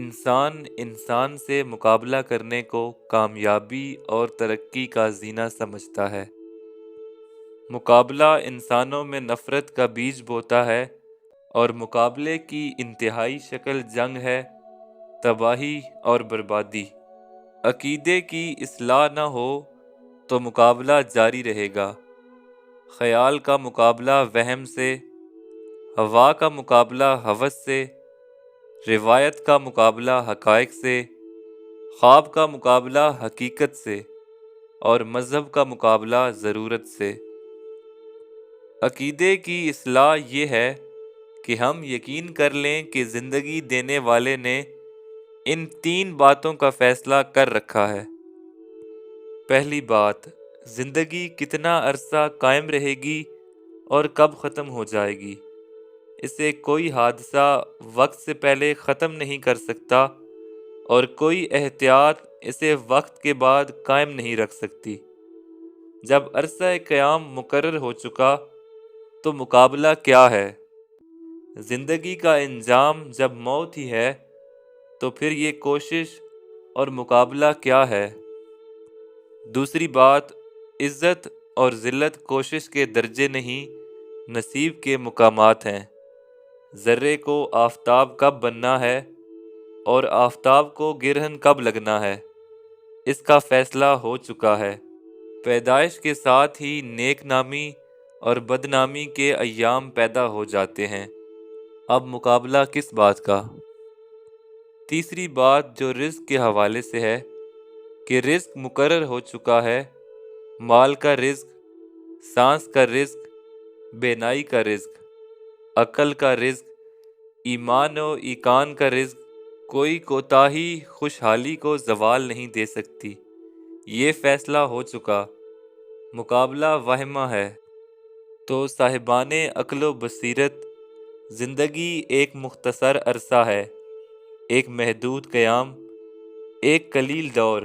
انسان سے مقابلہ کرنے کو کامیابی اور ترقی کا زینہ سمجھتا ہے۔ مقابلہ انسانوں میں نفرت کا بیج بوتا ہے اور مقابلے کی انتہائی شکل جنگ ہے، تباہی اور بربادی۔ عقیدے کی اصلاح نہ ہو تو مقابلہ جاری رہے گا۔ خیال کا مقابلہ وہم سے، ہوا کا مقابلہ ہوس سے، روایت کا مقابلہ حقائق سے، خواب کا مقابلہ حقیقت سے، اور مذہب کا مقابلہ ضرورت سے۔ عقیدے کی اصلاح یہ ہے کہ ہم یقین کر لیں کہ زندگی دینے والے نے ان 3 باتوں کا فیصلہ کر رکھا ہے۔ پہلی بات، زندگی کتنا عرصہ قائم رہے گی اور کب ختم ہو جائے گی۔ اسے کوئی حادثہ وقت سے پہلے ختم نہیں کر سکتا اور کوئی احتیاط اسے وقت کے بعد قائم نہیں رکھ سکتی۔ جب عرصہ قیام مقرر ہو چکا تو مقابلہ کیا ہے؟ زندگی کا انجام جب موت ہی ہے تو پھر یہ کوشش اور مقابلہ کیا ہے؟ دوسری بات، عزت اور ذلت کوشش کے درجے نہیں، نصیب کے مقامات ہیں۔ ذرے کو آفتاب کب بننا ہے اور آفتاب کو گرہن کب لگنا ہے، اس کا فیصلہ ہو چکا ہے۔ پیدائش کے ساتھ ہی نیک نامی اور بدنامی کے ایام پیدا ہو جاتے ہیں۔ اب مقابلہ کس بات کا؟ تیسری بات جو رزق کے حوالے سے ہے کہ رزق مقرر ہو چکا ہے۔ مال کا رزق، سانس کا رزق، بینائی کا رزق، عقل کا رزق، ایمان و ایقان کا رزق، کوئی کوتاہی خوشحالی کو زوال نہیں دے سکتی۔ یہ فیصلہ ہو چکا، مقابلہ وہمہ ہے۔ تو صاحبان عقل و بصیرت، زندگی ایک مختصر عرصہ ہے، ایک محدود قیام، ایک قلیل دور۔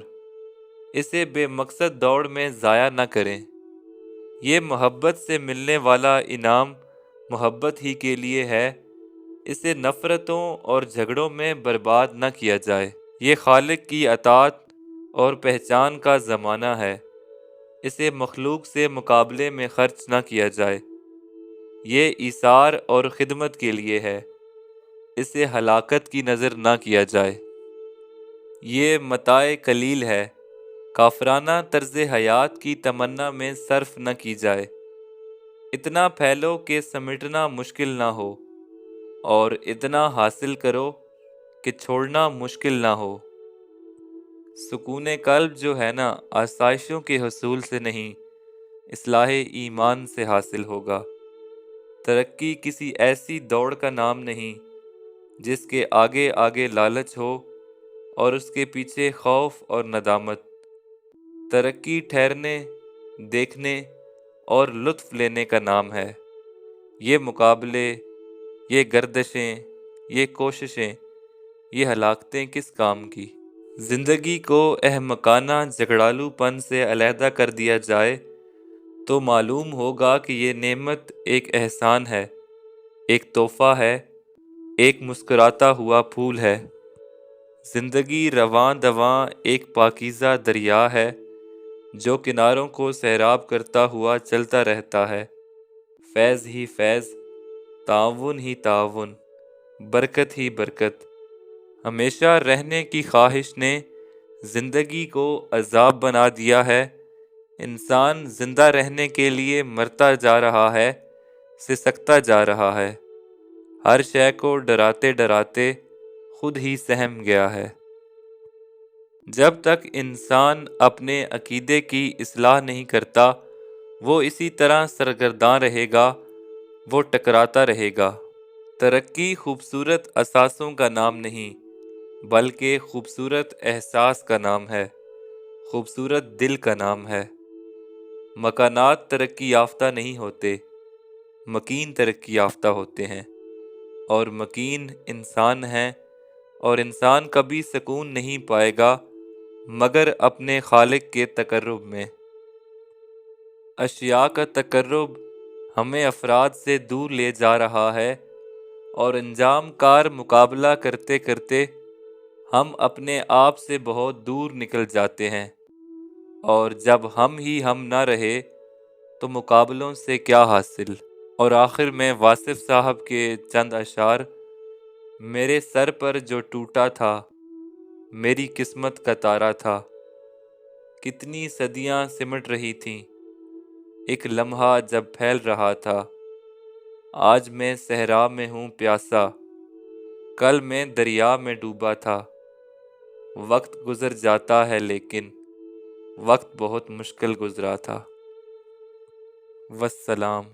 اسے بے مقصد دوڑ میں ضائع نہ کریں۔ یہ محبت سے ملنے والا انعام محبت ہی کے لیے ہے، اسے نفرتوں اور جھگڑوں میں برباد نہ کیا جائے۔ یہ خالق کی اطاعت اور پہچان کا زمانہ ہے، اسے مخلوق سے مقابلے میں خرچ نہ کیا جائے۔ یہ ایثار اور خدمت کے لیے ہے، اسے ہلاکت کی نظر نہ کیا جائے۔ یہ متاع قلیل ہے، کافرانہ طرز حیات کی تمنا میں صرف نہ کی جائے۔ اتنا پھیلو کہ سمیٹنا مشکل نہ ہو، اور اتنا حاصل کرو کہ چھوڑنا مشکل نہ ہو۔ سکون قلب جو ہے نا، آسائشوں کے حصول سے نہیں، اصلاح ایمان سے حاصل ہوگا۔ ترقی کسی ایسی دوڑ کا نام نہیں جس کے آگے آگے لالچ ہو اور اس کے پیچھے خوف اور ندامت۔ ترقی ٹھہرنے، دیکھنے اور لطف لینے کا نام ہے۔ یہ مقابلے، یہ گردشیں، یہ کوششیں، یہ ہلاکتیں کس کام کی؟ زندگی کو احمقانہ جھگڑالو پن سے علیحدہ کر دیا جائے تو معلوم ہوگا کہ یہ نعمت ایک احسان ہے، ایک تحفہ ہے، ایک مسکراتا ہوا پھول ہے۔ زندگی رواں دواں ایک پاکیزہ دریا ہے جو کناروں کو سیراب کرتا ہوا چلتا رہتا ہے۔ فیض ہی فیض، تعاون ہی تعاون، برکت ہی برکت۔ ہمیشہ رہنے کی خواہش نے زندگی کو عذاب بنا دیا ہے۔ انسان زندہ رہنے کے لیے مرتا جا رہا ہے، سسکتا جا رہا ہے، ہر شے کو ڈراتے ڈراتے خود ہی سہم گیا ہے۔ جب تک انسان اپنے عقیدے کی اصلاح نہیں کرتا، وہ اسی طرح سرگرداں رہے گا، وہ ٹکراتا رہے گا۔ ترقی خوبصورت اثاثوں کا نام نہیں، بلکہ خوبصورت احساس کا نام ہے، خوبصورت دل کا نام ہے۔ مکانات ترقی یافتہ نہیں ہوتے، مکین ترقی یافتہ ہوتے ہیں، اور مکین انسان ہیں، اور انسان کبھی سکون نہیں پائے گا مگر اپنے خالق کے تقرب میں۔ اشیاء کا تقرب ہمیں افراد سے دور لے جا رہا ہے، اور انجام کار مقابلہ کرتے کرتے ہم اپنے آپ سے بہت دور نکل جاتے ہیں، اور جب ہم ہی ہم نہ رہے تو مقابلوں سے کیا حاصل۔ اور آخر میں واصف صاحب کے چند اشعار: میرے سر پر جو ٹوٹا تھا میری قسمت کا تارا تھا، کتنی صدیاں سمٹ رہی تھیں ایک لمحہ جب پھیل رہا تھا، آج میں صحرا میں ہوں پیاسا، کل میں دریا میں ڈوبا تھا۔ وقت گزر جاتا ہے لیکن وقت بہت مشکل گزرا تھا۔ والسلام۔